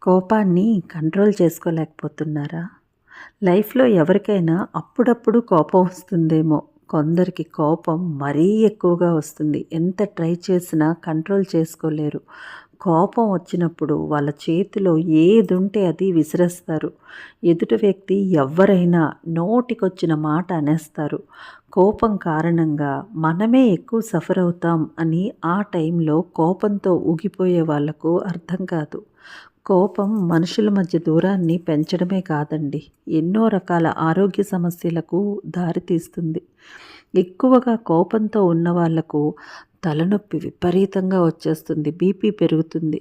కోపాన్ని కంట్రోల్ చేసుకోలేకపోతున్నారా? లైఫ్‌లో ఎవరికైనా అప్పుడప్పుడు కోపం వస్తుందేమో! కొందరికి కోపం మరీ ఎక్కువగా వస్తుంది. ఎంత ట్రై చేసినా కంట్రోల్ చేసుకోలేరు. కోపం వచ్చినప్పుడు వాళ్ళ చేతిలో ఏదుంటే అది విసిరేస్తారు. ఎదుటి వ్యక్తి ఎవ్వరైనా నోటికొచ్చిన మాట అనేస్తారు. కోపం కారణంగా మనమే ఎక్కువ సఫర్ అవుతాం అని ఆ టైంలో కోపంతో ఊగిపోయే వాళ్ళకు అర్థం కాదు. కోపం మనుషుల మధ్య దూరాన్ని పెంచడమే కాదండి, ఎన్నో రకాల ఆరోగ్య సమస్యలకు దారితీస్తుంది. ఎక్కువగా కోపంతో ఉన్న వాళ్లకు తలనొప్పి విపరీతంగా వచ్చేస్తుంది, బీపీ పెరుగుతుంది.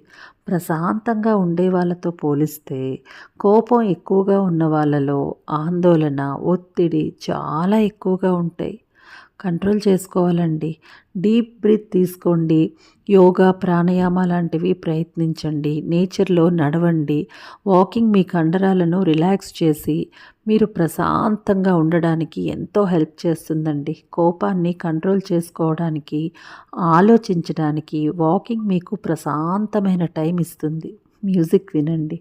ప్రశాంతంగా ఉండే వాళ్ళతో పోలిస్తే కోపం ఎక్కువగా ఉన్న వాళ్ళలో ఆందోళన, ఒత్తిడి చాలా ఎక్కువగా ఉంటాయి. కంట్రోల్ చేసుకోవాలండి. డీప్ బ్రీత్ తీసుకోండి. యోగా, ప్రాణాయామ లాంటివి ప్రయత్నించండి. నేచర్లో నడవండి. వాకింగ్ మీ కండరాలను రిలాక్స్ చేసి మీరు ప్రశాంతంగా ఉండడానికి ఎంతో హెల్ప్ చేస్తుందండి. కోపాన్ని కంట్రోల్ చేసుకోవడానికి, ఆలోచించడానికి వాకింగ్ మీకు ప్రశాంతమైన టైం ఇస్తుంది. మ్యూజిక్ వినండి.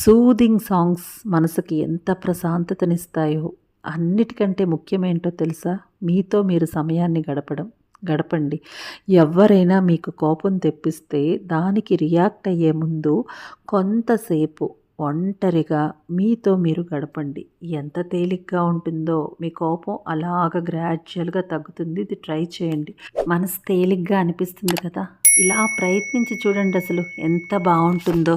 సూదింగ్ సాంగ్స్ మనసుకి ఎంత ప్రశాంతతనిస్తాయో. అన్నిటికంటే ముఖ్యమేంటో తెలుసా? మీతో మీరు సమయాన్ని గడపండి. ఎవరైనా మీకు కోపం తెప్పిస్తే దానికి రియాక్ట్ అయ్యే ముందు కొంతసేపు ఒంటరిగా మీతో మీరు గడపండి. ఎంత తేలిగ్గా ఉంటుందో మీ కోపం అలాగ గ్రాడ్యువల్గా తగ్గుతుంది. ఇది ట్రై చేయండి. మనసు తేలిగ్గా అనిపిస్తుంది కదా! ఇలా ప్రయత్నించి చూడండి, అసలు ఎంత బాగుంటుందో.